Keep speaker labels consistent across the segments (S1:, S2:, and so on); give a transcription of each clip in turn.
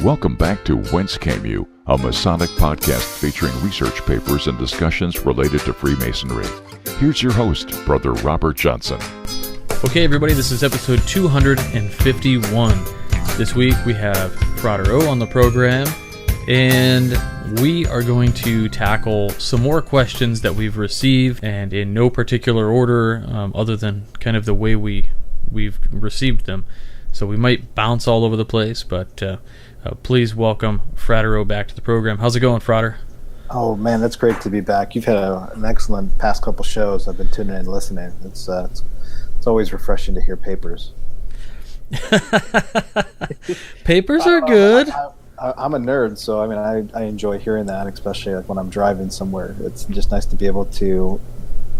S1: Welcome back to Whence Came You, a Masonic podcast featuring research papers and discussions related to Freemasonry. Here's your host, Brother Robert Johnson.
S2: Okay, everybody, this is episode 251. This week we have Frater O on the program, and we are going to tackle some more questions that we've received, and in no particular order other than kind of the way we've received them. So we might bounce all over the place, but please welcome Frater O back to the program. How's it going, Frater?
S3: Oh man, that's great to be back. You've had an excellent past couple shows. I've been tuning in and listening. It's always refreshing to hear papers.
S2: Papers are good.
S3: I'm a nerd, so I mean I enjoy hearing that, especially like when I'm driving somewhere. It's just nice to be able to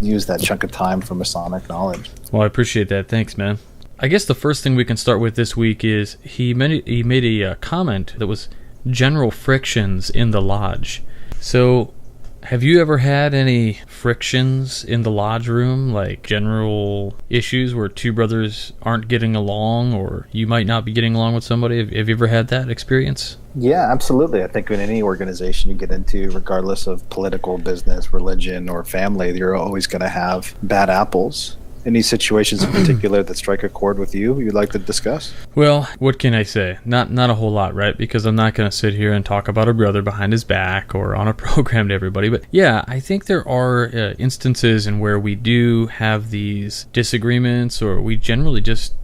S3: use that chunk of time for Masonic knowledge.
S2: Well, I appreciate that. Thanks, man. I guess the first thing we can start with this week is he made a comment that was general frictions in the lodge. So, have you ever had any frictions in the lodge room, like general issues where two brothers aren't getting along, or you might not be getting along with somebody? Have you ever had that experience?
S3: Yeah, absolutely. I think in any organization you get into, regardless of political, business, religion, or family, you're always going to have bad apples. Any situations in particular that strike a chord with you'd like to discuss?
S2: Well, what can I say? Not a whole lot, right? Because I'm not going to sit here and talk about a brother behind his back or on a program to everybody. But yeah, I think there are instances in where we do have these disagreements, or we generally just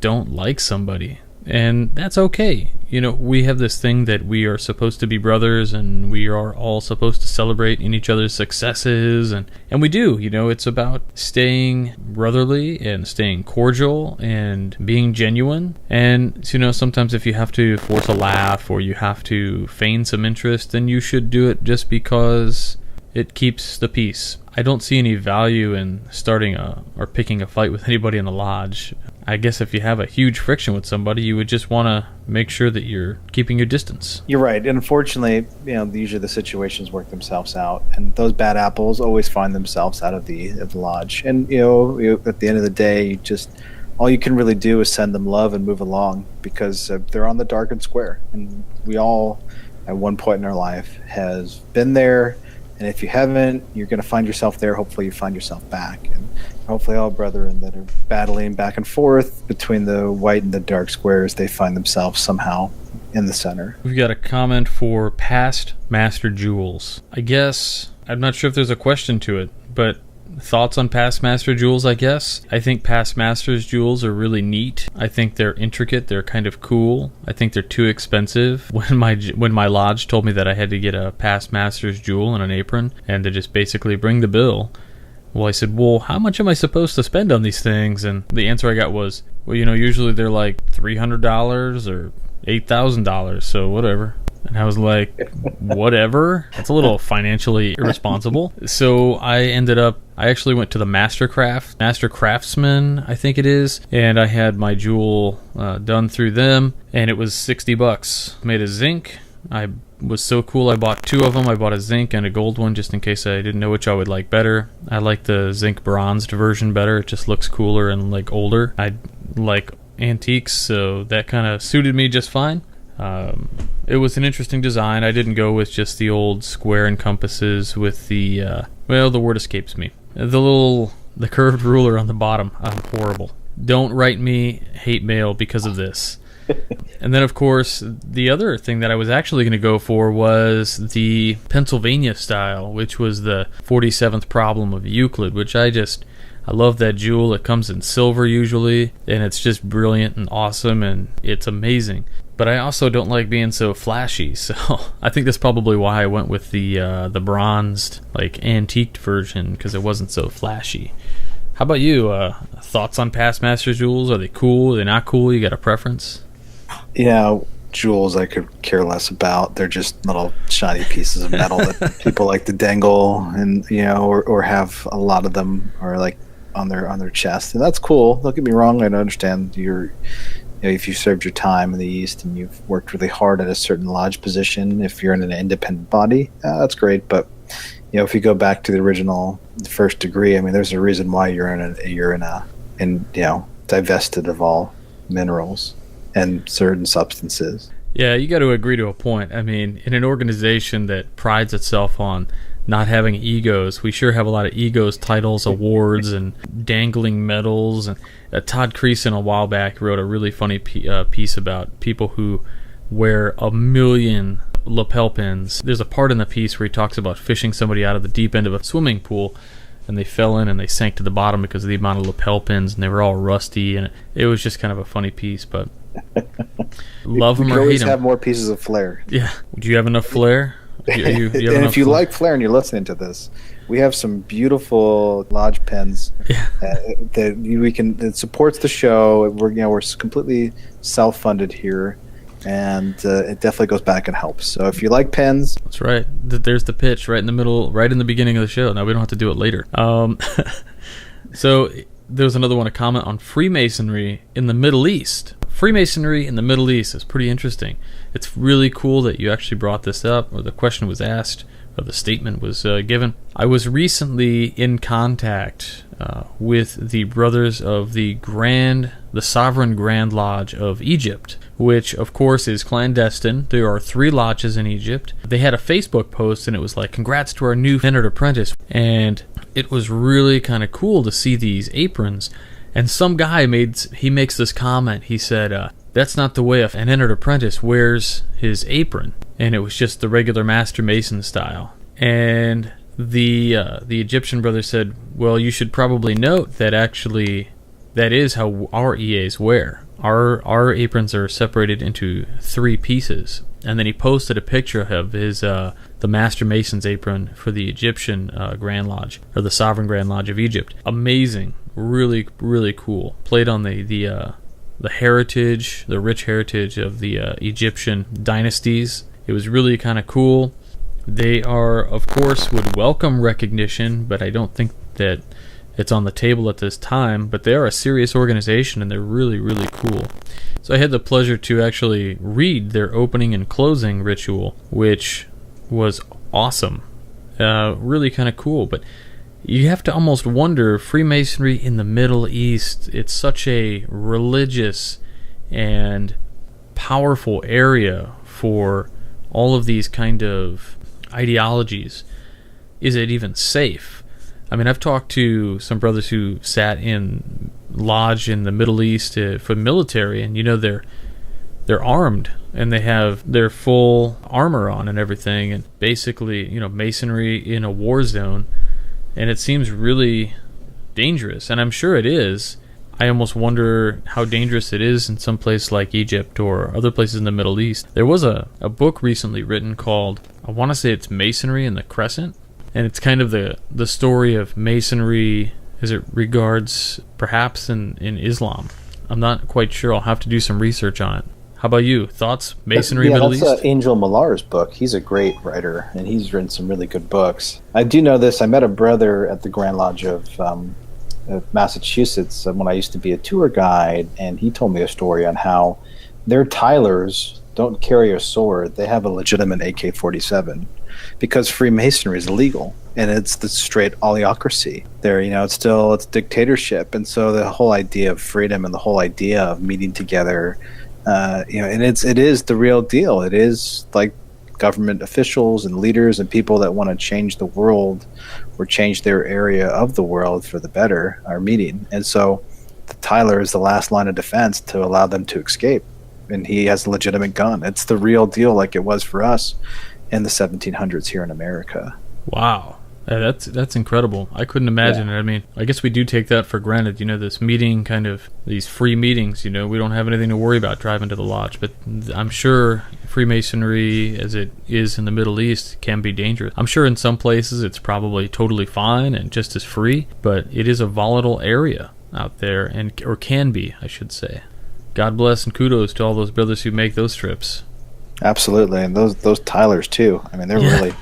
S2: don't like somebody. And that's okay. You know, we have this thing that we are supposed to be brothers, and we are all supposed to celebrate in each other's successes, and we do. You know, it's about staying brotherly and staying cordial and being genuine. And, you know, sometimes if you have to force a laugh or you have to feign some interest, then you should do it just because it keeps the peace. I don't see any value in starting or picking a fight with anybody in the lodge. I guess if you have a huge friction with somebody, you would just want to make sure that you're keeping your distance.
S3: You're right. And unfortunately, you know, usually the situations work themselves out, and those bad apples always find themselves out of the lodge. And, you know, at the end of the day, all you can really do is send them love and move along, because they're on the darkened square. And we all, at one point in our life, has been there. And if you haven't, you're going to find yourself there. Hopefully you find yourself back. And hopefully all brethren that are battling back and forth between the white and the dark squares, they find themselves somehow in the center.
S2: We've got a comment for past Master Jewels. I guess, I'm not sure if there's a question to it, but thoughts on past Master Jewels, I guess? I think past Master's Jewels are really neat. I think they're intricate. They're kind of cool. I think they're too expensive. When my lodge told me that I had to get a past Master's Jewel and an apron, and to just basically bring the bill, well, I said, well, how much am I supposed to spend on these things? And the answer I got was, well, you know, usually they're like $300 or $8,000, so whatever. And I was like, whatever? That's a little financially irresponsible. So I actually went to the Master Craftsman, I think it is, and I had my jewel done through them, and it was $60. Made of zinc. I was so cool, I bought two of them. I bought a zinc and a gold one just in case I didn't know which I would like better. I like the zinc bronzed version better. It just looks cooler and like older. I like antiques, so that kind of suited me just fine. It was an interesting design. I didn't go with just the old square and compasses with the, the word escapes me. The curved ruler on the bottom. I'm horrible. Don't write me hate mail because of this. And then, of course, the other thing that I was actually going to go for was the Pennsylvania style, which was the 47th problem of Euclid, which I love that jewel. It comes in silver usually, and it's just brilliant and awesome, and it's amazing. But I also don't like being so flashy, so I think that's probably why I went with the bronzed, like, antiqued version, because it wasn't so flashy. How about you? Thoughts on past Master Jewels? Are they cool? Are they not cool? You got a preference?
S3: Yeah, jewels I could care less about. They're just little shiny pieces of metal that people like to dangle, and or have a lot of them, or like on their chest, and that's cool. Don't get me wrong. I understand if you served your time in the East and you've worked really hard at a certain lodge position, if you're in an independent body, that's great. But if you go back to the first degree, I mean, there's a reason why you're divested of all minerals and certain substances.
S2: Yeah, you got to agree to a point. I mean, in an organization that prides itself on not having egos, we sure have a lot of egos, titles, awards, and dangling medals. And Todd Creason a while back wrote a really funny piece about people who wear a million lapel pins. There's a part in the piece where he talks about fishing somebody out of the deep end of a swimming pool, and they fell in and they sank to the bottom because of the amount of lapel pins, and they were all rusty, and it was just kind of a funny piece, but love them or hate them. You
S3: always have more pieces of flair.
S2: Yeah. Do you have enough flair? You
S3: and if you like flair and you're listening to this, we have some beautiful lodge pins that we can. It supports the show. We're completely self-funded here, and it definitely goes back and helps. So if you like pens,
S2: that's right. There's the pitch right in the middle, right in the beginning of the show. Now we don't have to do it later. So there was another one, a comment on Freemasonry in the Middle East. Freemasonry in the Middle East is pretty interesting. It's really cool that you actually brought this up, or the question was asked, or the statement was given. I was recently in contact with the brothers of the Sovereign Grand Lodge of Egypt, which of course is clandestine. There are 3 lodges in Egypt. They had a Facebook post and it was like, congrats to our new entered apprentice. And it was really kind of cool to see these aprons. And some guy makes this comment. He said, that's not the way an entered apprentice wears his apron. And it was just the regular Master Mason style. And the Egyptian brother said, well, you should probably note that actually that is how our EAs wear. Our aprons are separated into 3 pieces. And then he posted a picture of his the Master Mason's apron for the Egyptian Grand Lodge, or the Sovereign Grand Lodge of Egypt. Amazing, really, really cool. Played on the heritage, the rich heritage of the Egyptian dynasties. It was really kind of cool. They are, of course, would welcome recognition, but I don't think that it's on the table at this time. But they are a serious organization, and they're really, really cool. So I had the pleasure to actually read their opening and closing ritual, which was awesome. Really kind of cool. But you have to almost wonder, Freemasonry in the Middle East, it's such a religious and powerful area for all of these kind of ideologies. Is it even safe? I mean, I've talked to some brothers who sat in lodge in the Middle East for military, and they're armed and they have their full armor on and everything, and basically, masonry in a war zone, and it seems really dangerous, and I'm sure it is. I almost wonder how dangerous it is in some place like Egypt or other places in the Middle East. There was a book recently written called, I want to say it's Masonry in the Crescent, and it's kind of the story of masonry as it regards perhaps in Islam. I'm not quite sure. I'll have to do some research on it. How about you? Thoughts? Masonry Middle East?
S3: That's Angel Millar's book. He's a great writer, and he's written some really good books. I do know this. I met a brother at the Grand Lodge of Massachusetts when I used to be a tour guide, and he told me a story on how their Tylers don't carry a sword. They have a legitimate AK-47 because Freemasonry is illegal, and it's the straight oligarchy. There, it's dictatorship, and so the whole idea of freedom and the whole idea of meeting together, and it is the real deal. It is like government officials and leaders and people that want to change the world or change their area of the world for the better are meeting. And so the Tyler is the last line of defense to allow them to escape. And he has a legitimate gun. It's the real deal, like it was for us in the 1700s here in America.
S2: Wow. Yeah, that's incredible. I couldn't imagine it. I mean, I guess we do take that for granted, this meeting, kind of these free meetings, we don't have anything to worry about driving to the lodge. But I'm sure Freemasonry, as it is in the Middle East, can be dangerous. I'm sure in some places it's probably totally fine and just as free, but it is a volatile area out there, or can be, I should say. God bless and kudos to all those brothers who make those trips.
S3: Absolutely, and those Tylers too. I mean, they're really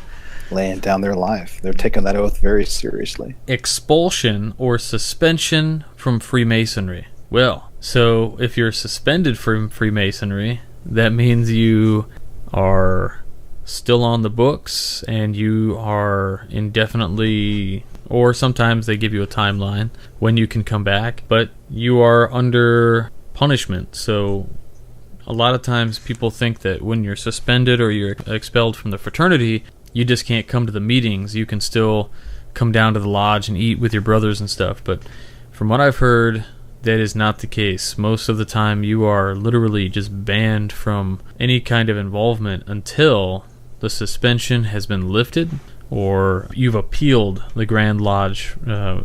S3: laying down their life. They're taking that oath very seriously.
S2: Expulsion or suspension from Freemasonry. Well, so if you're suspended from Freemasonry, that means you are still on the books and you are indefinitely, or sometimes they give you a timeline when you can come back, but you are under punishment. So A lot of times people think that when you're suspended or you're expelled from the fraternity, you just can't come to the meetings. You can still come down to the lodge and eat with your brothers and stuff. But from what I've heard, that is not the case. Most of the time you are literally just banned from any kind of involvement until the suspension has been lifted or you've appealed the Grand Lodge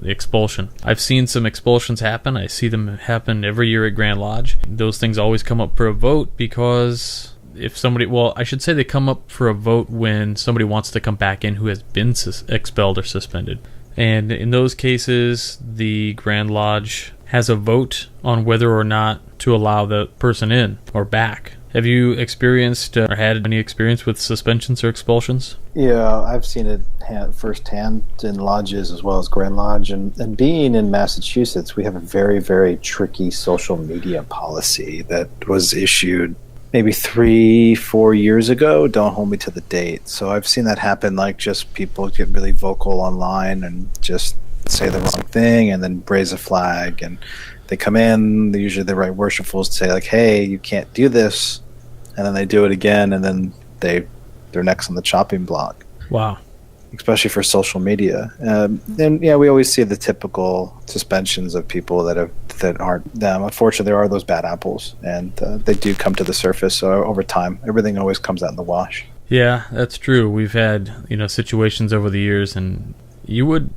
S2: expulsion. I've seen some expulsions happen. I see them happen every year at Grand Lodge. Those things always come up for a vote because if somebody, well, I should say they come up for a vote when somebody wants to come back in who has been expelled or suspended. And in those cases, the Grand Lodge has a vote on whether or not to allow the person in or back. Have you experienced or had any experience with suspensions or expulsions?
S3: Yeah, I've seen it firsthand in lodges as well as Grand Lodge. And being in Massachusetts, we have a very, very tricky social media policy that was issued maybe 3-4 years ago. Don't hold me to the date. So I've seen that happen, like just people get really vocal online and just say the wrong thing and then raise a flag, and they come in, usually the right worshipfuls say like, hey, you can't do this, and then they do it again, and then they're next on the chopping block.
S2: Wow.
S3: Especially for social media. And yeah, we always see the typical suspensions of people that aren't them. Unfortunately, there are those bad apples, and they do come to the surface. So over time, everything always comes out in the wash.
S2: Yeah, that's true. We've had situations over the years, and you would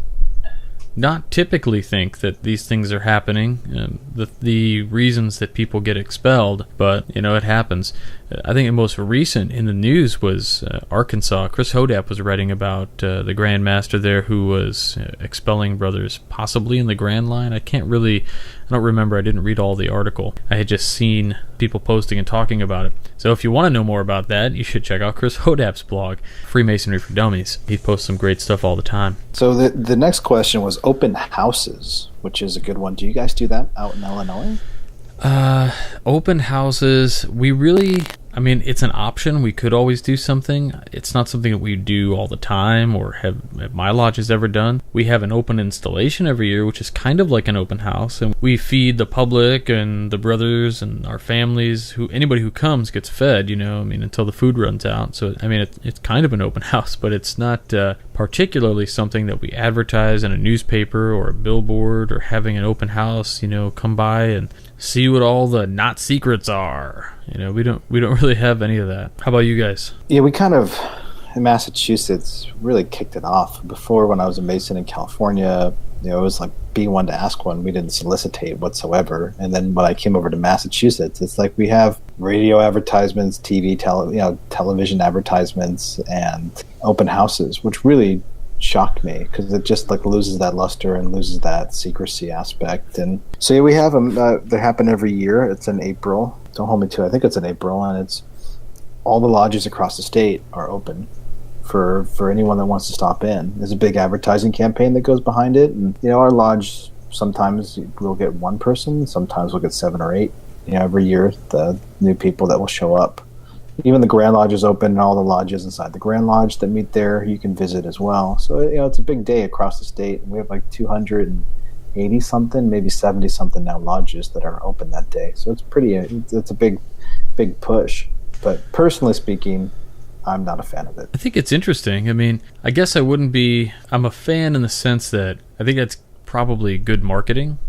S2: not typically think that these things are happening, the reasons that people get expelled, but it happens. I think the most recent in the news was Arkansas. Chris Hodap was writing about the Grand Master there who was expelling brothers, possibly in the Grand Line. I don't remember. I didn't read all the article. I had just seen people posting and talking about it. So if you want to know more about that, you should check out Chris Hodap's blog, Freemasonry for Dummies. He posts some great stuff all the time.
S3: So the next question was open houses, which is a good one. Do you guys do that out in Illinois?
S2: Open houses, it's an option. We could always do something. It's not something that we do all the time or have my lodge has ever done. We have an open installation every year, which is kind of like an open house, and we feed the public and the brothers and our families. Anybody who comes gets fed, until the food runs out. So, it's kind of an open house, but it's not particularly something that we advertise in a newspaper or a billboard or having an open house, come by and see what all the not secrets are. We don't really have any of that. How about you guys?
S3: Yeah, we kind of in Massachusetts really kicked it off. Before, when I was a Mason in California, it was like be one to ask one. We didn't solicitate whatsoever. And then when I came over to Massachusetts, it's like we have radio advertisements, television advertisements, and open houses, which really shocked me because it just like loses that luster and loses that secrecy aspect. And so yeah, we have them. They happen every year. It's in April. Don't hold me to it. I think it's in April, and it's all the lodges across the state are open for anyone that wants to stop in. There's a big advertising campaign that goes behind it, and our lodge, sometimes we'll get one person, sometimes we'll get 7 or 8. Every year the new people that will show up. Even the Grand Lodge is open, and all the lodges inside the Grand Lodge that meet there, you can visit as well. So it's a big day across the state, and we have like 280 something, maybe 70 something now lodges that are open that day. So it's a big push. But personally speaking, I'm not a fan of it.
S2: I think it's interesting. I guess I'm a fan in the sense that I think that's probably good marketing.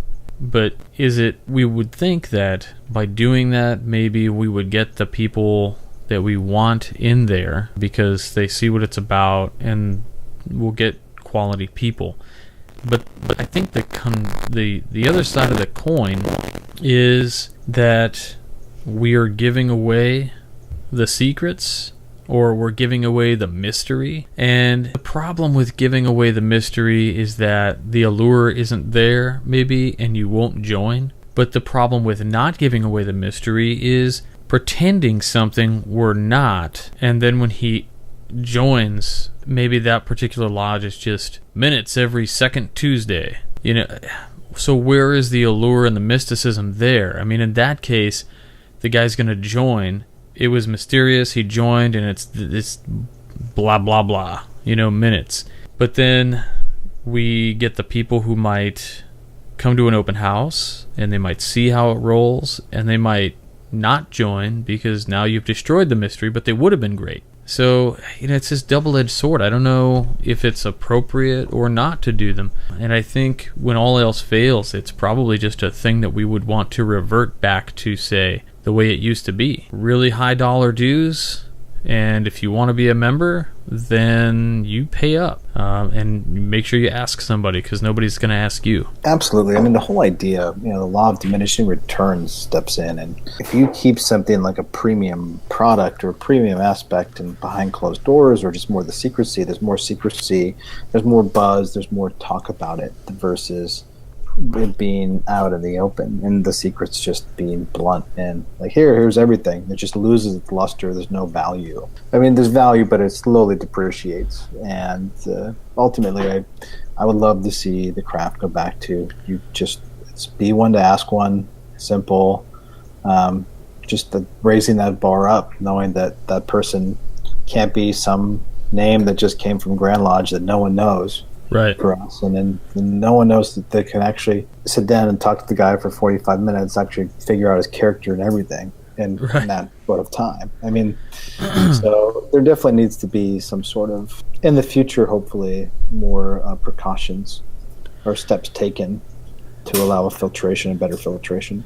S2: But we would think that by doing that, maybe we would get the people that we want in there because they see what it's about, and we'll get quality people. But I think the other side of the coin is that we are giving away the secrets, or we're giving away the mystery. And the problem with giving away the mystery is that the allure isn't there, maybe, and you won't join. But the problem with not giving away the mystery is pretending something we're not, and then when he joins, maybe that particular lodge is just minutes every second Tuesday. So where is the allure and the mysticism there? In that case, the guy's going to join. It was mysterious, he joined, and it's blah, blah, blah, minutes. But then we get the people who might come to an open house, and they might see how it rolls, and they might not join because now you've destroyed the mystery, but they would have been great. So, it's this double-edged sword. I don't know if it's appropriate or not to do them. And I think when all else fails, it's probably just a thing that we would want to revert back to, say, the way it used to be. Really high dollar dues, and if you want to be a member, then you pay up. And make sure you ask somebody, because nobody's going to ask you.
S3: Absolutely. I mean, the whole idea, the law of diminishing returns steps in. And if you keep something like a premium product or a premium aspect and behind closed doors, or just more the secrecy, there's more buzz, there's more talk about it versus it being out in the open and the secret's just being blunt and like here's everything. It just loses its luster. There's no value. I mean, there's value, but it slowly depreciates. And ultimately, I would love to see the craft go back to it's be one to ask one, simple. Just raising that bar up, knowing that that person can't be some name that just came from Grand Lodge that no one knows.
S2: Right.
S3: For us, and then no one knows that they can actually sit down and talk to the guy for 45 minutes, actually figure out his character and everything in that sort of time. I mean, so there definitely needs to be some sort of, in the future, hopefully, more precautions or steps taken to allow a better filtration.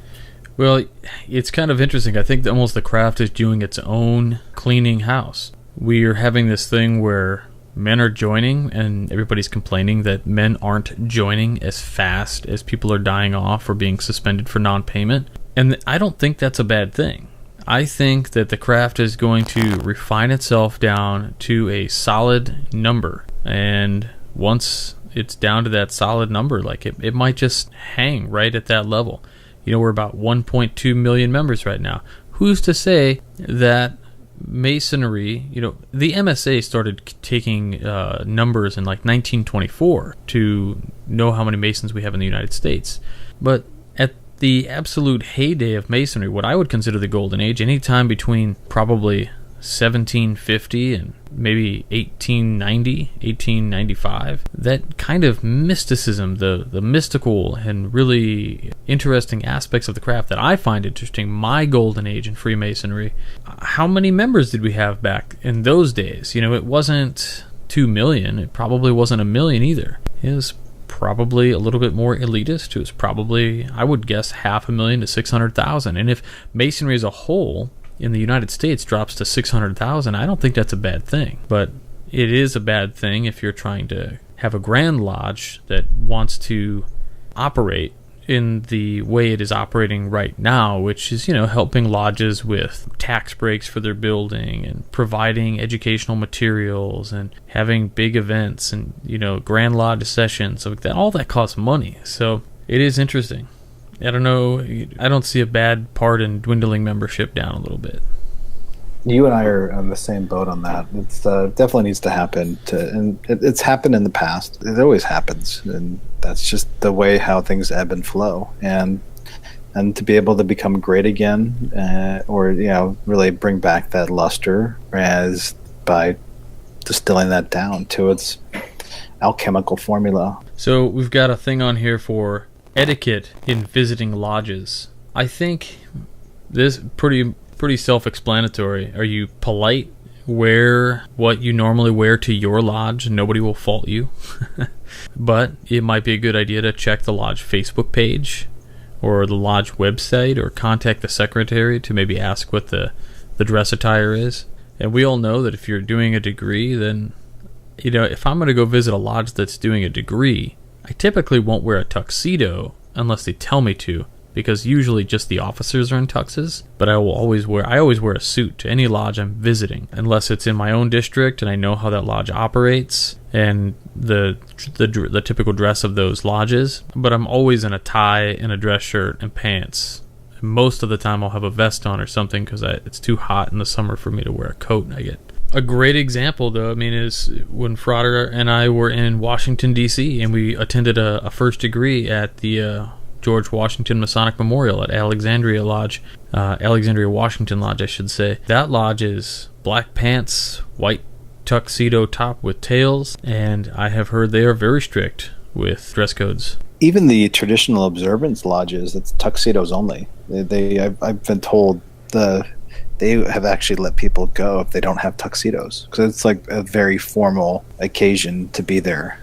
S2: Well, it's kind of interesting. I think that almost the craft is doing its own cleaning house. We are having this thing where men are joining, and everybody's complaining that men aren't joining as fast as people are dying off or being suspended for non-payment. And I don't think that's a bad thing. I think that the craft is going to refine itself down to a solid number. And once it's down to that solid number, like it might just hang right at that level. We're about 1.2 million members right now. Who's to say that Masonry, the MSA started taking numbers in like 1924 to know how many Masons we have in the United States. But at the absolute heyday of Masonry, what I would consider the Golden Age, anytime between probably 1750 and maybe 1890, 1895, that kind of mysticism, the mystical and really interesting aspects of the craft that I find interesting, my golden age in Freemasonry. How many members did we have back in those days? It wasn't 2 million. It probably wasn't 1 million either. It was probably a little bit more elitist. It was probably, I would guess, 500,000 to 600,000. And if Masonry as a whole in the United States drops to 600,000, I don't think that's a bad thing. But it is a bad thing if you're trying to have a Grand Lodge that wants to operate in the way it is operating right now, which is, helping lodges with tax breaks for their building and providing educational materials and having big events and, Grand Lodge sessions. So that, all that costs money. So it is interesting. I don't know. I don't see a bad part in dwindling membership down a little bit.
S3: You and I are on the same boat on that. It's definitely needs to happen. And it's happened in the past. It always happens, and that's just the way how things ebb and flow. And to be able to become great again, or really bring back that luster, as by distilling that down to its alchemical formula.
S2: So we've got a thing on here for etiquette in visiting lodges. I think this pretty self-explanatory. Are you polite? Wear what you normally wear to your lodge. Nobody will fault you. But it might be a good idea to check the lodge Facebook page or the lodge website, or contact the secretary to maybe ask what the dress attire is. And we all know that if you're doing a degree, then if I'm going to go visit a lodge that's doing a degree, I typically won't wear a tuxedo unless they tell me to, because usually just the officers are in tuxes. But I always wear a suit to any lodge I'm visiting, unless it's in my own district and I know how that lodge operates and the typical dress of those lodges. But I'm always in a tie and a dress shirt and pants. And most of the time I'll have a vest on or something, because it's too hot in the summer for me to wear a coat. And I get a great example, though, is when Frater and I were in Washington, D.C., and we attended a first degree at the George Washington Masonic Memorial at Alexandria Washington Lodge, I should say. That lodge is black pants, white tuxedo top with tails, and I have heard they are very strict with dress codes.
S3: Even the traditional observance lodges, it's tuxedos only. I've been told they have actually let people go if they don't have tuxedos, because it's like a very formal occasion to be there.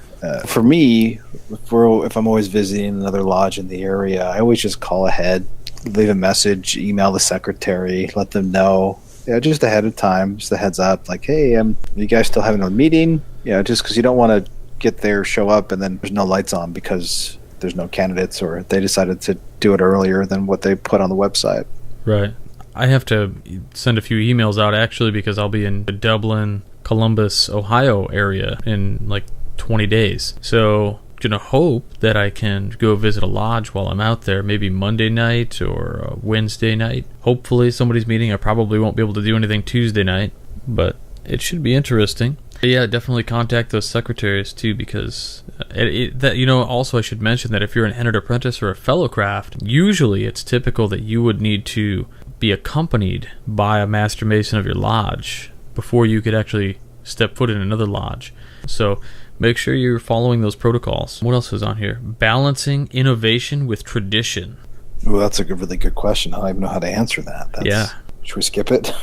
S3: For me, if I'm always visiting another lodge in the area, I always just call ahead, leave a message, email the secretary, let them know, just ahead of time, just a heads up, like, hey, you guys still having a meeting? Just because you don't want to get there, show up, and then there's no lights on because there's no candidates, or they decided to do it earlier than what they put on the website.
S2: Right. I have to send a few emails out, actually, because I'll be in the Dublin, Columbus, Ohio area in like 20 days. So I'm going to hope that I can go visit a lodge while I'm out there, maybe Monday night or Wednesday night. Hopefully somebody's meeting. I probably won't be able to do anything Tuesday night, but it should be interesting. Yeah, definitely contact those secretaries too, because also I should mention that if you're an entered apprentice or a fellow craft, usually it's typical that you would need to be accompanied by a master mason of your lodge before you could actually step foot in another lodge. So make sure you're following those protocols. What else is on here? Balancing innovation with tradition.
S3: Well, that's a really good question. I don't even know how to answer that.
S2: Yeah.
S3: Should we skip it?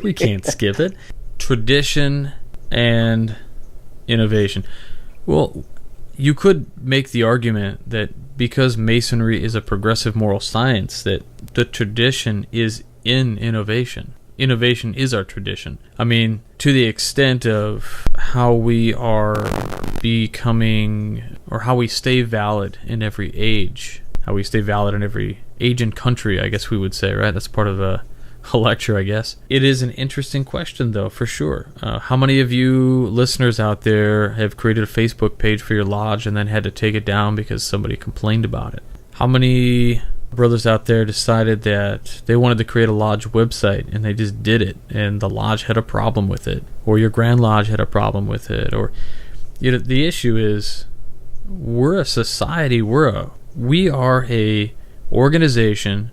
S2: We can't skip it. Tradition and innovation. Well, you could make the argument that because masonry is a progressive moral science, that the tradition is in innovation. Innovation is our tradition. I mean, to the extent of how we are becoming, or how we stay valid in every age, how we stay valid in every age and country, I guess we would say, right? That's part of a lecture, I guess. It is an interesting question, though, for sure. How many of you listeners out there have created a Facebook page for your lodge and then had to take it down because somebody complained about it? How many brothers out there decided that they wanted to create a lodge website and they just did it, and the lodge had a problem with it, or your Grand Lodge had a problem with it, or the issue is we're a society, we are a organization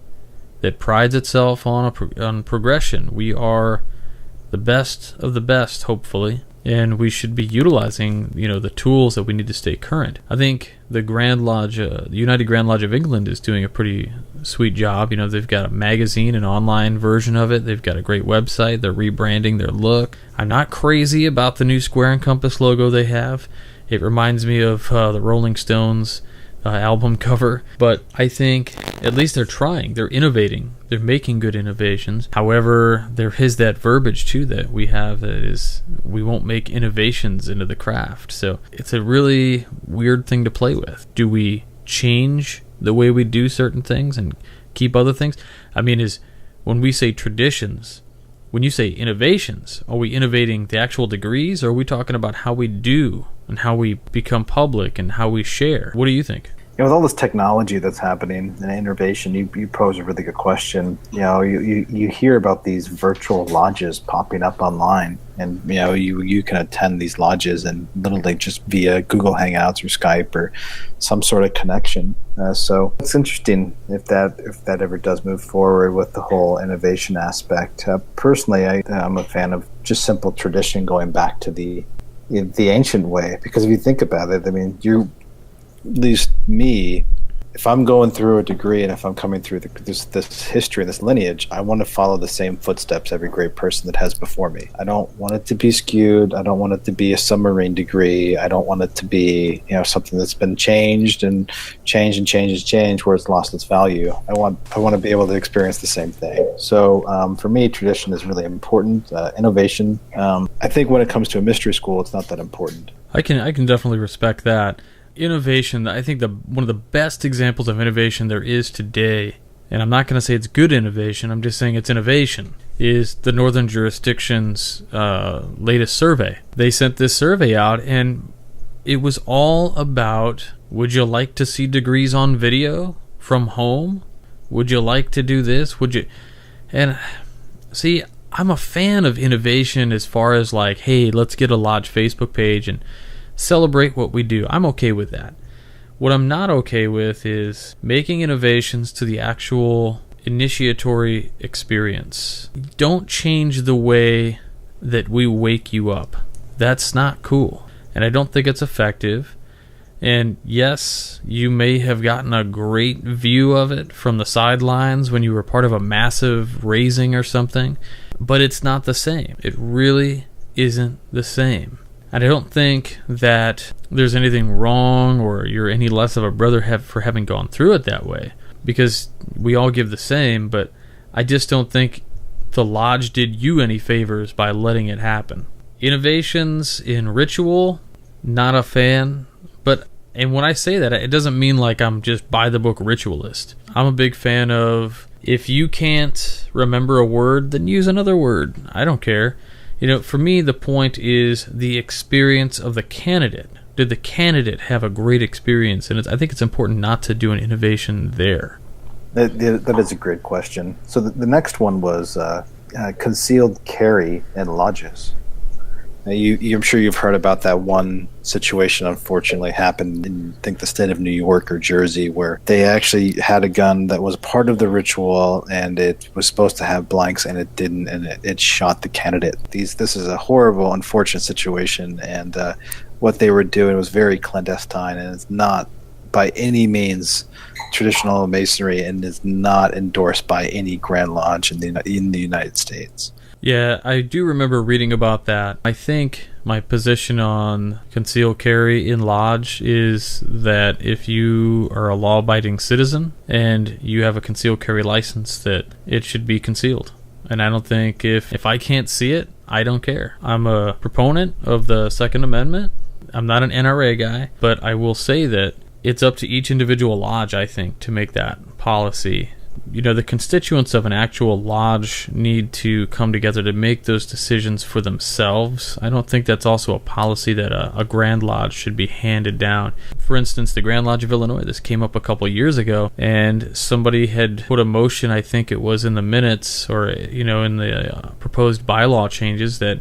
S2: that prides itself on progression. We are the best of the best, hopefully, and we should be utilizing the tools that we need to stay current. I think the Grand Lodge, the United Grand Lodge of England, is doing a pretty sweet job. They've got a magazine, an online version of it. They've got a great website. They're rebranding their look. I'm not crazy about the new square and compass logo they have. It reminds me of the Rolling Stones album cover, but I think at least they're trying. They're innovating. They're making good innovations. However, there is that verbiage too that we have, that is, we won't make innovations into the craft. So it's a really weird thing to play with. Do we change the way we do certain things and keep other things? I mean, when we say traditions, when you say innovations, are we innovating the actual degrees, or are we talking about how we do and how we become public and how we share? What do you think?
S3: With all this technology that's happening and innovation, you pose a really good question. You hear about these virtual lodges popping up online, and you can attend these lodges and literally just via Google Hangouts or Skype or some sort of connection. So it's interesting if that ever does move forward with the whole innovation aspect. Personally, I'm a fan of just simple tradition going back to the ancient way, because if you think about it, I mean, at least me, if I'm going through a degree and if I'm coming through this history, this lineage, I want to follow the same footsteps every great person that has before me. I don't want it to be skewed. I don't want it to be a submarine degree. I don't want it to be something that's been changed where it's lost its value. I want to be able to experience the same thing. So for me, tradition is really important. Innovation. I think when it comes to a mystery school, it's not that important.
S2: I can definitely respect that. Innovation, I think one of the best examples of innovation there is today, and I'm not going to say it's good innovation, I'm just saying it's innovation, is the Northern Jurisdiction's latest survey. They sent this survey out, and it was all about, would you like to see degrees on video from home? Would you like to do this? And see, I'm a fan of innovation as far as like, hey, let's get a lodge Facebook page and celebrate what we do. I'm okay with that. What I'm not okay with is making innovations to the actual initiatory experience. Don't change the way that we wake you up. That's not cool. And I don't think it's effective. And yes, you may have gotten a great view of it from the sidelines when you were part of a massive raising or something, but it's not the same. It really isn't the same. And I don't think that there's anything wrong or you're any less of a brother for having gone through it that way, because we all give the same, but I just don't think the lodge did you any favors by letting it happen. Innovations in ritual, not a fan. And when I say that, it doesn't mean like I'm just by the book ritualist. I'm a big fan of, if you can't remember a word, then use another word. I don't care. For me, the point is the experience of the candidate. Did the candidate have a great experience? And I think it's important not to do an innovation there.
S3: That is a great question. So the next one was concealed carry in lodges. I'm sure you've heard about that one situation, unfortunately, happened in, I think, the state of New York or Jersey, where they actually had a gun that was part of the ritual, and it was supposed to have blanks, and it didn't, and it shot the candidate. This is a horrible, unfortunate situation, and what they were doing was very clandestine, and it's not by any means traditional Masonry, and is not endorsed by any Grand Lodge in the United States.
S2: Yeah, I do remember reading about that. I think my position on concealed carry in lodge is that if you are a law-abiding citizen and you have a concealed carry license, that it should be concealed. And I don't think if I can't see it, I don't care. I'm a proponent of the Second Amendment. I'm not an NRA guy, but I will say that it's up to each individual lodge, I think, to make that policy. The constituents of an actual lodge need to come together to make those decisions for themselves. I don't think that's also a policy that a Grand Lodge should be handed down. For instance, the Grand Lodge of Illinois, this came up a couple years ago, and somebody had put a motion, I think it was in the minutes or in the proposed bylaw changes, that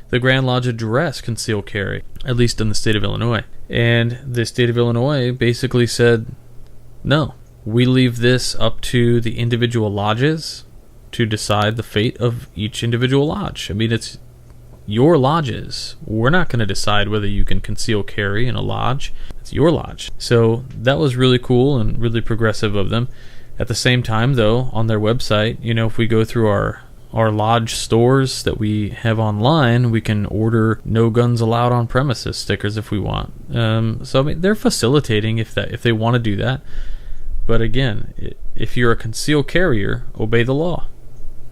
S2: the Grand Lodge address concealed carry, at least in the state of Illinois. And the state of Illinois basically said, no. We leave this up to the individual lodges to decide the fate of each individual lodge. I mean, it's your lodges. We're not going to decide whether you can conceal carry in a lodge. It's your lodge. So that was really cool and really progressive of them. At the same time, though, on their website, if we go through our lodge stores that we have online, we can order no guns allowed on premises stickers if we want. So I mean, they're facilitating if they want to do that. But again, if you're a concealed carrier, obey the law.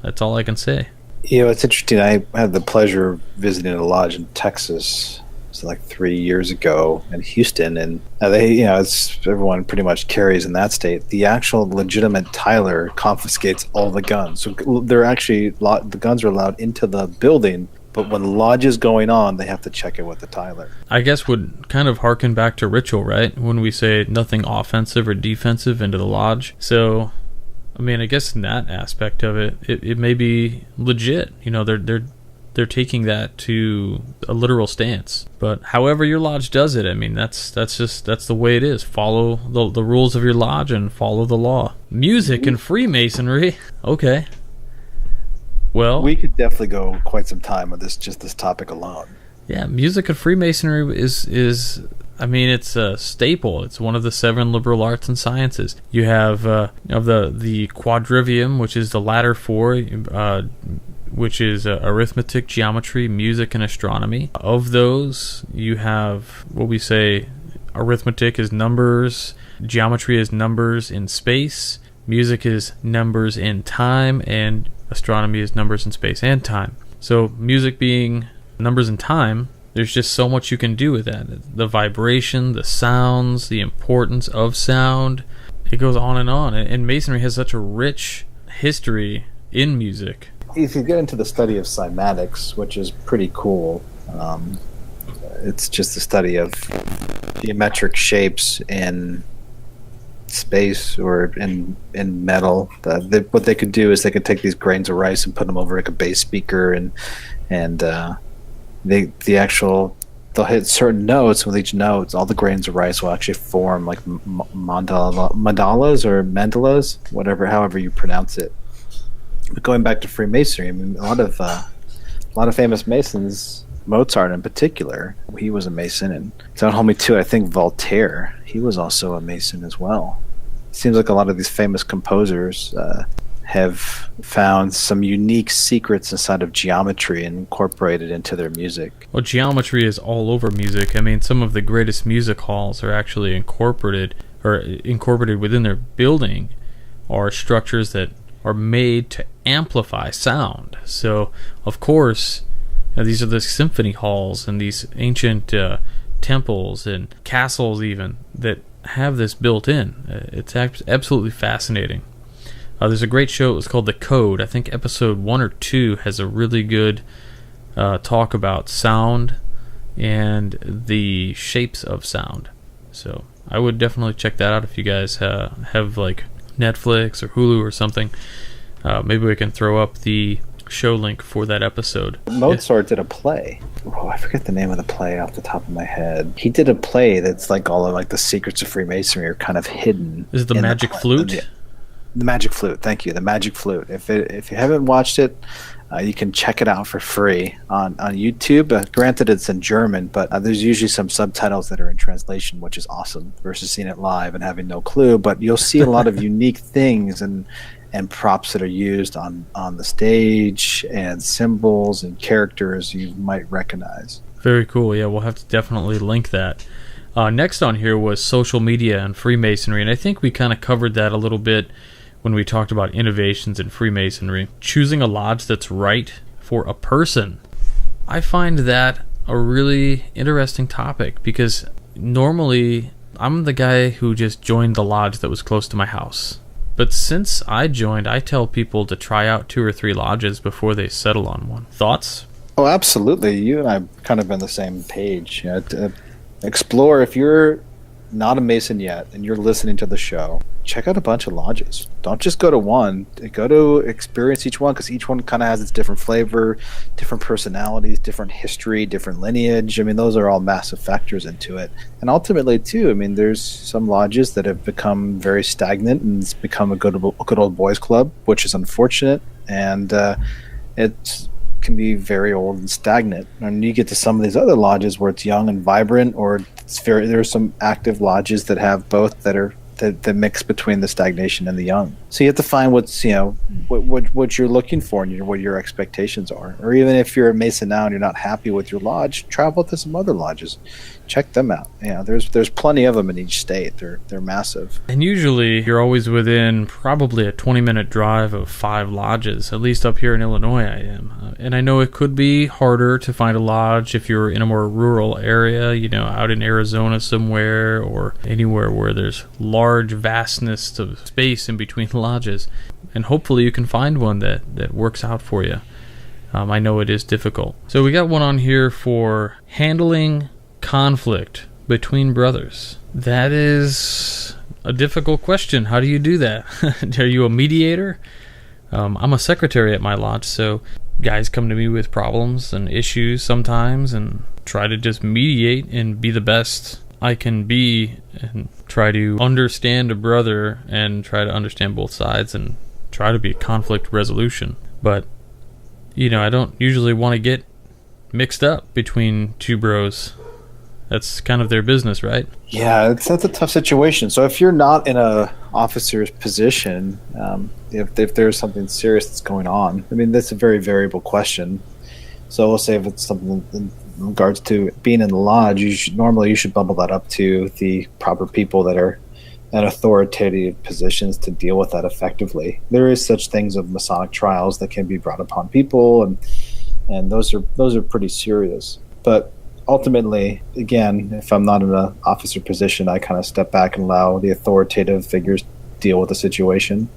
S2: That's all I can say.
S3: It's interesting. I had the pleasure of visiting a lodge in Texas. It was like 3 years ago in Houston, and they, it's everyone pretty much carries in that state. The actual legitimate Tyler confiscates all the guns. So they're actually the guns are allowed into the building. But when the lodge is going on, they have to check it with the Tyler. I
S2: guess would kind of harken back to ritual, right? When we say nothing offensive or defensive into the lodge. So, I mean, I guess in that aspect of it, it may be legit. They're taking that to a literal stance. But however your lodge does it, I mean, that's the way it is. Follow the rules of your lodge and follow the law. Music and Freemasonry. Okay. Well,
S3: we could definitely go quite some time on this topic alone.
S2: Yeah, music and Freemasonry is I mean, it's a staple. It's one of the 7 liberal arts and sciences. You have of the quadrivium, which is the latter 4, which is arithmetic, geometry, music, and astronomy. Of those, you have what we say arithmetic is numbers, geometry is numbers in space, music is numbers in time, and astronomy is numbers in space and time. So music being numbers in time, there's just so much you can do with that. The vibration, the sounds, the importance of sound. It goes on. And Masonry has such a rich history in music.
S3: If you get into the study of cymatics, which is pretty cool, it's just the study of geometric shapes in space or in metal. What they could do is they could take these grains of rice and put them over like a bass speaker, and they'll hit certain notes. With each note, all the grains of rice will actually form like mandalas or mandalas, however you pronounce it. But going back to Freemasonry, I mean, a lot of famous Masons Mozart in particular, he was a Mason, and don't hold me to it, I think Voltaire, he was also a Mason as well. It seems like a lot of these famous composers have found some unique secrets inside of geometry and incorporated into their music.
S2: Well, geometry is all over music. I mean, some of the greatest music halls are actually incorporated within their building are structures that are made to amplify sound. So, of course, these are the symphony halls and these ancient temples and castles even that have this built in. It's absolutely fascinating. There's a great show. It was called The Code. I think episode 1 or 2 has a really good talk about sound and the shapes of sound. So I would definitely check that out if you guys have like Netflix or Hulu or something. Maybe we can throw up the show link for that episode.
S3: Mozart did a play. Oh, I forget the name of the play off the top of my head. He did a play that's like all of like the secrets of Freemasonry are kind of hidden.
S2: Is it the Magic Flute?
S3: The Magic Flute, thank you. The Magic Flute. If you haven't watched it, you can check it out for free on YouTube. Granted, it's in German, but there's usually some subtitles that are in translation, which is awesome, versus seeing it live and having no clue. But you'll see a lot of unique things and props that are used on the stage and symbols and characters you might recognize.
S2: Very cool. Yeah, we'll have to definitely link that. Next on here was social media and Freemasonry, and I think we kind of covered that a little bit when we talked about innovations in Freemasonry. Choosing a lodge that's right for a person. I find that a really interesting topic because normally I'm the guy who just joined the lodge that was close to my house. But since I joined, I tell people to try out 2 or 3 lodges before they settle on one. Thoughts?
S3: Oh, absolutely. You and I have kind of been the same page. You know, to explore, if you're not a Mason yet and you're listening to the show, check out a bunch of lodges. Don't just go to one. Go to experience each one, because each one kind of has its different flavor, different personalities, different history, different lineage. I mean, those are all massive factors into it. And ultimately, too, I mean, there's some lodges that have become very stagnant and it's become a good old boys club, which is unfortunate. And it can be very old and stagnant. And you get to some of these other lodges where it's young and vibrant, or there's some active lodges that have both that mix between the stagnation and the young. So you have to find what's, you know, what you're looking for and what your expectations are. Or even if you're a Mason now and you're not happy with your lodge, travel to some other lodges. Check them out. You know, there's plenty of them in each state. They're massive.
S2: And usually you're always within probably a 20-minute drive of 5 lodges. At least up here in Illinois I am. And I know it could be harder to find a lodge if you're in a more rural area, you know, out in Arizona somewhere, or anywhere where there's large vastness of space in between lodges. And hopefully you can find one that works out for you. I know it is difficult. So we got one on here for handling conflict between brothers. That is a difficult question. How do you do that? Are you a mediator? I'm a secretary at my lodge, so guys come to me with problems and issues sometimes and try to just mediate and be the best I can be and try to understand a brother and try to understand both sides and try to be conflict resolution. But, you know, I don't usually want to get mixed up between 2 bros. That's kind of their business, right?
S3: Yeah, that's a tough situation. So if you're not in a officer's position, if there's something serious that's going on, I mean, that's a very variable question. So we'll say if it's something in regards to being in the lodge, you should bubble that up to the proper people that are in authoritative positions to deal with that effectively. There is such things of Masonic trials that can be brought upon people, and those are pretty serious. But ultimately, again, if I'm not in an officer position, I kind of step back and allow the authoritative figures deal with the situation.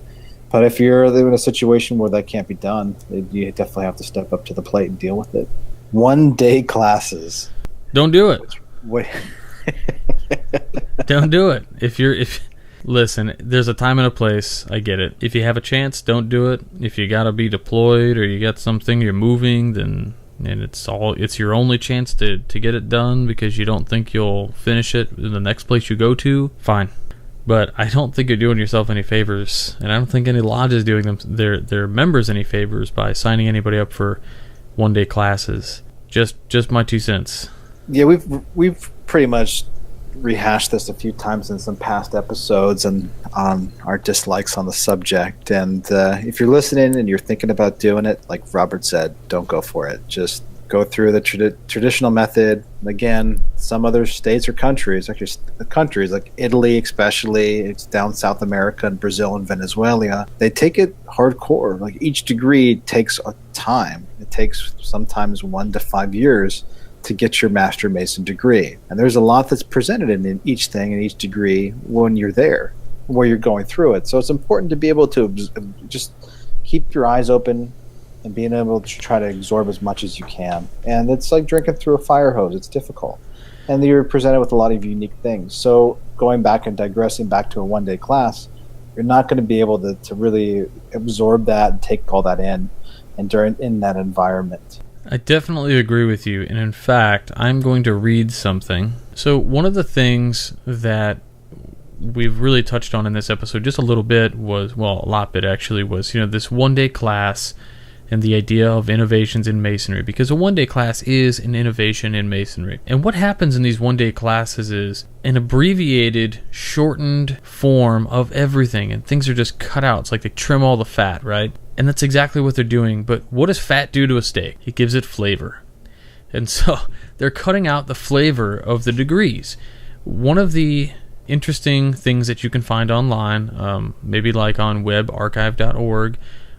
S3: But if you're in a situation where that can't be done, you definitely have to step up to the plate and deal with it. 1-day classes.
S2: Don't do it.
S3: Wait.
S2: Don't do it. Listen, there's a time and a place. I get it. If you have a chance, don't do it. If you gotta be deployed or you got something you're moving, then it's your only chance to get it done because you don't think you'll finish it in the next place you go to, fine. But I don't think you're doing yourself any favors, and I don't think any lodge is doing their members any favors by signing anybody up for 1-day classes. Just my 2 cents.
S3: Yeah, we've pretty much rehashed this a few times in some past episodes and on our dislikes on the subject. And if you're listening and you're thinking about doing it, like Robert said, don't go for it. Just go through the traditional method. Again, some other states or countries, actually countries like Italy, especially, it's down South America and Brazil and Venezuela, they take it hardcore. Like each degree takes a time. It takes sometimes 1 to 5 years to get your Master Mason degree. And there's a lot that's presented in each thing and each degree when you're there, where you're going through it. So it's important to be able to just keep your eyes open and being able to try to absorb as much as you can. And it's like drinking through a fire hose. It's difficult. And you're presented with a lot of unique things. So going back and digressing back to a one-day class, you're not going to be able to really absorb that and take all that in that environment.
S2: I definitely agree with you. And in fact, I'm going to read something. So one of the things that we've really touched on in this episode just a little bit was, well, a lot bit actually, was, this one-day class and the idea of innovations in masonry, because a one-day class is an innovation in masonry. And what happens in these one-day classes is an abbreviated, shortened form of everything, and things are just cut out. It's like they trim all the fat, right? And that's exactly what they're doing. But what does fat do to a steak? It gives it flavor. And so they're cutting out the flavor of the degrees. One of the interesting things that you can find online, maybe like on webarchive.org,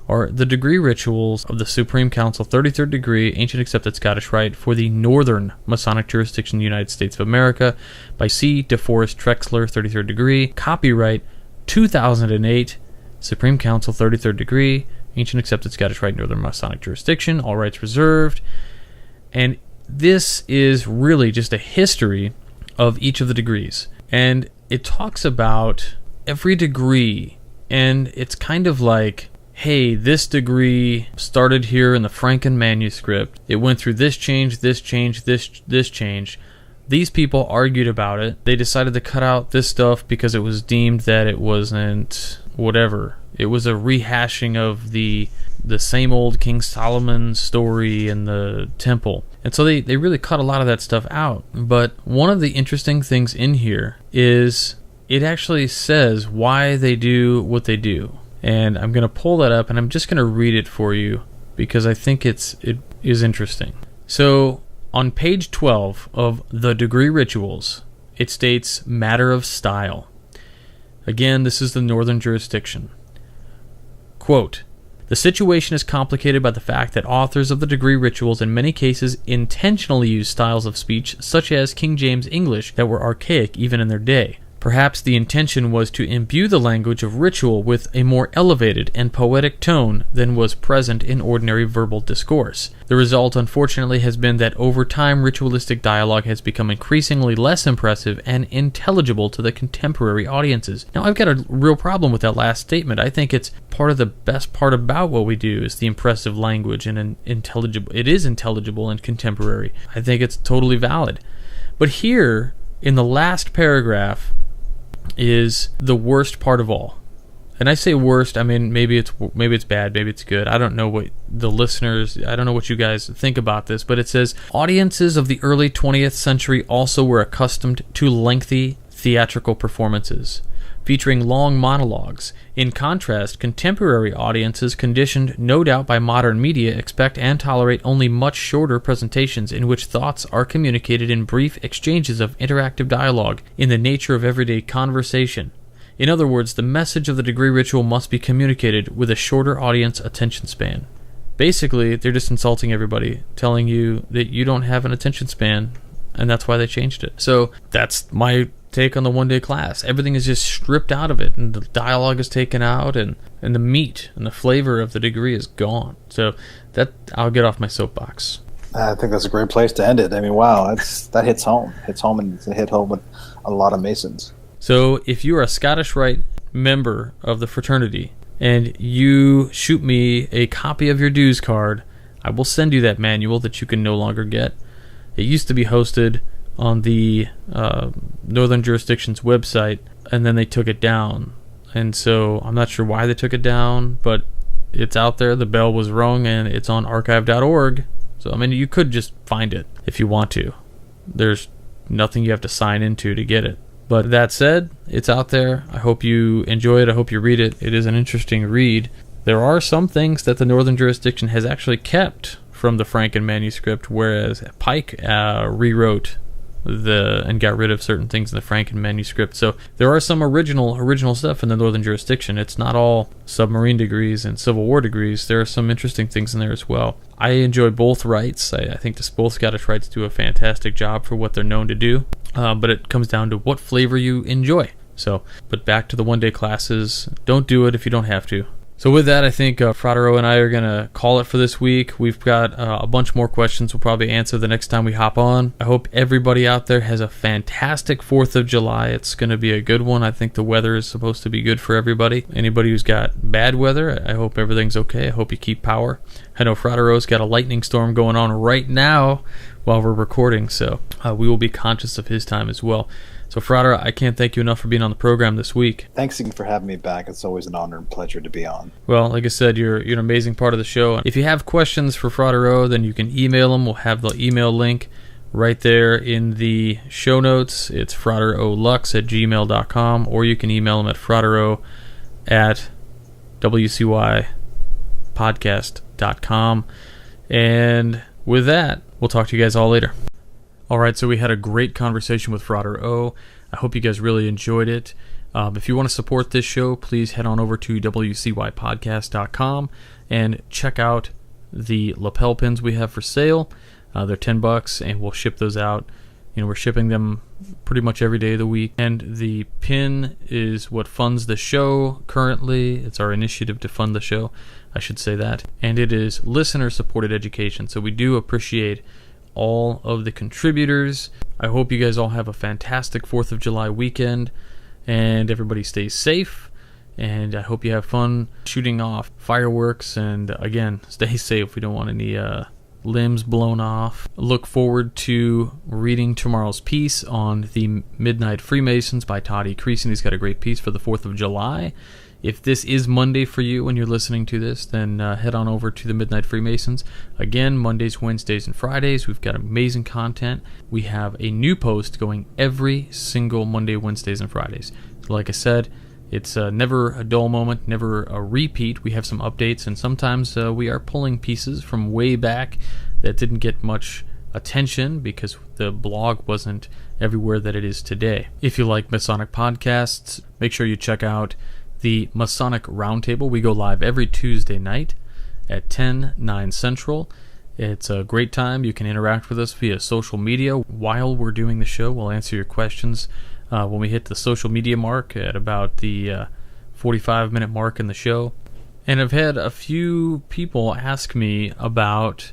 S2: are the degree rituals of the Supreme Council 33rd degree Ancient Accepted Scottish Rite for the Northern Masonic Jurisdiction in the United States of America by C. DeForest Trexler, 33rd degree. Copyright 2008, Supreme Council 33rd degree Ancient Accepted Scottish Rite, Northern Masonic Jurisdiction, all rights reserved. And this is really just a history of each of the degrees. And it talks about every degree, and it's kind of like, hey, this degree started here in the Franken manuscript. It went through this change, this change, this change. These people argued about it. They decided to cut out this stuff because it was deemed that it wasn't whatever. It was a rehashing of the same old King Solomon story in the temple. And so they really cut a lot of that stuff out. But one of the interesting things in here is it actually says why they do what they do. And I'm going to pull that up, and I'm just going to read it for you because I think it is interesting. So on page 12 of the degree rituals, it states matter of style. Again, this is the Northern jurisdiction. Quote, the situation is complicated by the fact that authors of the degree rituals in many cases intentionally use styles of speech such as King James English that were archaic even in their day. Perhaps the intention was to imbue the language of ritual with a more elevated and poetic tone than was present in ordinary verbal discourse. The result, unfortunately, has been that over time ritualistic dialogue has become increasingly less impressive and intelligible to the contemporary audiences. Now, I've got a real problem with that last statement. I think it's part of the best part about what we do is the impressive language and intelligible. It is intelligible and contemporary. I think it's totally valid. But here, in the last paragraph, is the worst part of all. And I say worst, I mean maybe it's bad, maybe it's good. I don't know what the listeners, I don't know what you guys think about this, but it says audiences of the early 20th century also were accustomed to lengthy theatrical performances featuring long monologues. In contrast, contemporary audiences, conditioned no doubt by modern media, expect and tolerate only much shorter presentations in which thoughts are communicated in brief exchanges of interactive dialogue in the nature of everyday conversation. In other words, the message of the degree ritual must be communicated with a shorter audience attention span. Basically, they're just insulting everybody, telling you that you don't have an attention span, and that's why they changed it. So that's my take on the one-day class. Everything is just stripped out of it, and the dialogue is taken out, and the meat and the flavor of the degree is gone. So that I'll get off my soapbox.
S3: I think that's a great place to end it. I mean, wow, that hits home. And it's a hit home with a lot of Masons.
S2: So if you are a Scottish Rite member of the fraternity and you shoot me a copy of your dues card, I will send you that manual that you can no longer get. It used to be hosted on the Northern Jurisdiction's website, and then they took it down. And so I'm not sure why they took it down, but it's out there. The bell was rung, and it's on archive.org. So, I mean, you could just find it if you want to. There's nothing you have to sign into to get it. But that said, it's out there. I hope you enjoy it. I hope you read it. It is an interesting read. There are some things that the Northern Jurisdiction has actually kept from the Franken manuscript, whereas Pike rewrote and got rid of certain things in the Franken manuscript. So there are some original stuff in the Northern Jurisdiction. It's not all submarine degrees and Civil War degrees. There are some interesting things in there as well. I enjoy both rights. I think both Scottish rights do a fantastic job for what they're known to do, but it comes down to what flavor you enjoy. So, but back to the one-day classes. Don't do it if you don't have to. So with that, I think Frater O and I are going to call it for this week. We've got a bunch more questions we'll probably answer the next time we hop on. I hope everybody out there has a fantastic 4th of July. It's going to be a good one. I think the weather is supposed to be good for everybody. Anybody who's got bad weather, I hope everything's okay. I hope you keep power. I know Frater O's got a lightning storm going on right now while we're recording, so we will be conscious of his time as well. So, Frater, I can't thank you enough for being on the program this week.
S3: Thanks again for having me back. It's always an honor and pleasure to be on.
S2: Well, like I said, you're an amazing part of the show. If you have questions for Frater O, then you can email him. We'll have the email link right there in the show notes. It's fraterolux@gmail.com, or you can email him at fratero@wcypodcast.com. And with that, we'll talk to you guys all later. Alright, so we had a great conversation with Frater O. I hope you guys really enjoyed it. If you want to support this show, please head on over to wcypodcast.com and check out the lapel pins we have for sale. They're $10 and we'll ship those out. We're shipping them pretty much every day of the week. And the pin is what funds the show currently. It's our initiative to fund the show, I should say that. And it is listener-supported education. So we do appreciate all of the contributors. I hope you guys all have a fantastic 4th of July weekend and everybody stays safe, and I hope you have fun shooting off fireworks, and again, stay safe. We don't want any limbs blown off. Look forward to reading tomorrow's piece on the Midnight Freemasons by Todd E. Creason. He's got a great piece for the 4th of July. If this is Monday for you when you're listening to this, then head on over to the Midnight Freemasons. Again, Mondays, Wednesdays, and Fridays. We've got amazing content. We have a new post going every single Monday, Wednesdays, and Fridays. So like I said, it's never a dull moment, never a repeat. We have some updates, and sometimes we are pulling pieces from way back that didn't get much attention because the blog wasn't everywhere that it is today. If you like Masonic podcasts, make sure you check out the Masonic Roundtable. We go live every Tuesday night at 9 Central. It's a great time. You can interact with us via social media. While we're doing the show, we'll answer your questions when we hit the social media mark at about the 45-minute mark in the show. And I've had a few people ask me about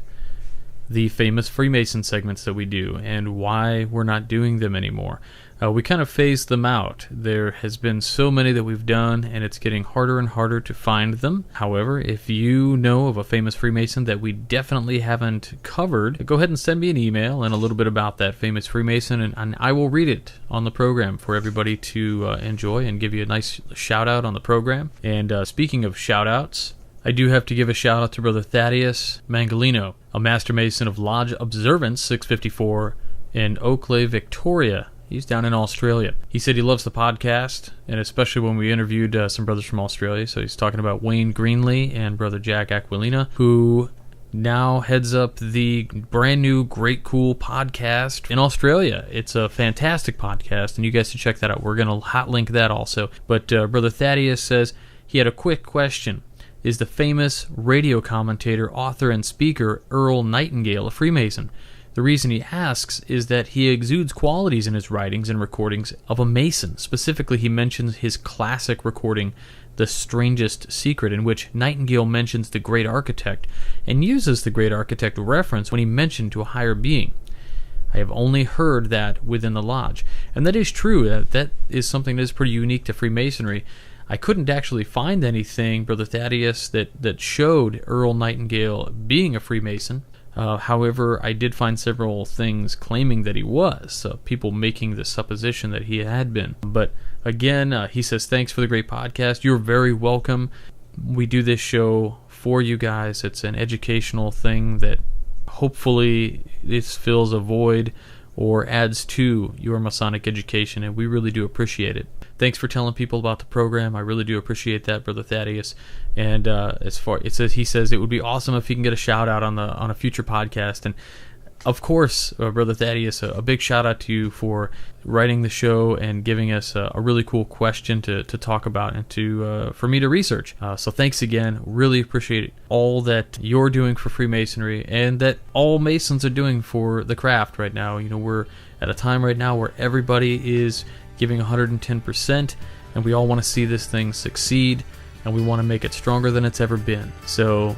S2: the famous Freemason segments that we do and why we're not doing them anymore. We kind of phased them out. There has been so many that we've done, and it's getting harder and harder to find them. However, if you know of a famous Freemason that we definitely haven't covered, go ahead and send me an email and a little bit about that famous Freemason, and I will read it on the program for everybody to enjoy and give you a nice shout-out on the program. And speaking of shout-outs, I do have to give a shout-out to Brother Thaddeus Mangalino, a Master Mason of Lodge Observance 654 in Oakleigh, Victoria. He's down in Australia. He said he loves the podcast, and especially when we interviewed some brothers from Australia. So he's talking about Wayne Greenlee and Brother Jack Aquilina, who now heads up the brand new Great Cool podcast in Australia. It's a fantastic podcast, and you guys should check that out. We're going to hot link that also. But Brother Thaddeus says he had a quick question. Is the famous radio commentator, author, and speaker Earl Nightingale a Freemason? The reason he asks is that he exudes qualities in his writings and recordings of a Mason. Specifically, he mentions his classic recording, The Strangest Secret, in which Nightingale mentions the Great Architect and uses the Great Architect reference when he mentioned to a higher being. I have only heard that within the lodge. And that is true. That is something that is pretty unique to Freemasonry. I couldn't actually find anything, Brother Thaddeus, that showed Earl Nightingale being a Freemason. However, I did find several things claiming that he was, so people making the supposition that he had been. But again, he says, thanks for the great podcast. You're very welcome. We do this show for you guys. It's an educational thing that hopefully this fills a void or adds to your Masonic education, and we really do appreciate it. Thanks for telling people about the program. I really do appreciate that, Brother Thaddeus. And he says it would be awesome if he can get a shout out on a future podcast. And of course, Brother Thaddeus, a big shout out to you for writing the show and giving us a really cool question to talk about and for me to research. So thanks again. Really appreciate all that you're doing for Freemasonry and that all Masons are doing for the craft right now. We're at a time right now where everybody is giving 110%, and we all want to see this thing succeed, and we want to make it stronger than it's ever been. So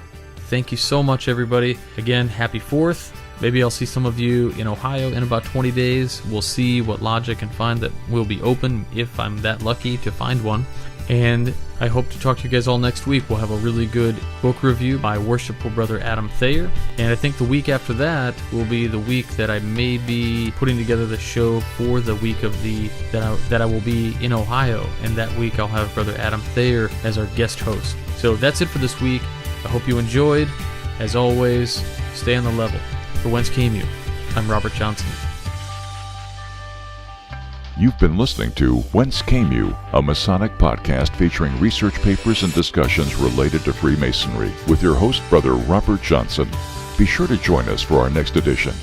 S2: thank you so much, everybody. Again, happy 4th. Maybe I'll see some of you in Ohio in about 20 days. We'll see what lodge I can find that will be open, if I'm that lucky to find one. And I hope to talk to you guys all next week. We'll have a really good book review by Worshipful Brother Adam Thayer. And I think the week after that will be the week that I may be putting together the show for the week of that I will be in Ohio. And that week I'll have Brother Adam Thayer as our guest host. So that's it for this week. I hope you enjoyed. As always, stay on the level. For Whence Came You, I'm Robert Johnson.
S1: You've been listening to Whence Came You, a Masonic podcast featuring research papers and discussions related to Freemasonry with your host, Brother Robert Johnson. Be sure to join us for our next edition.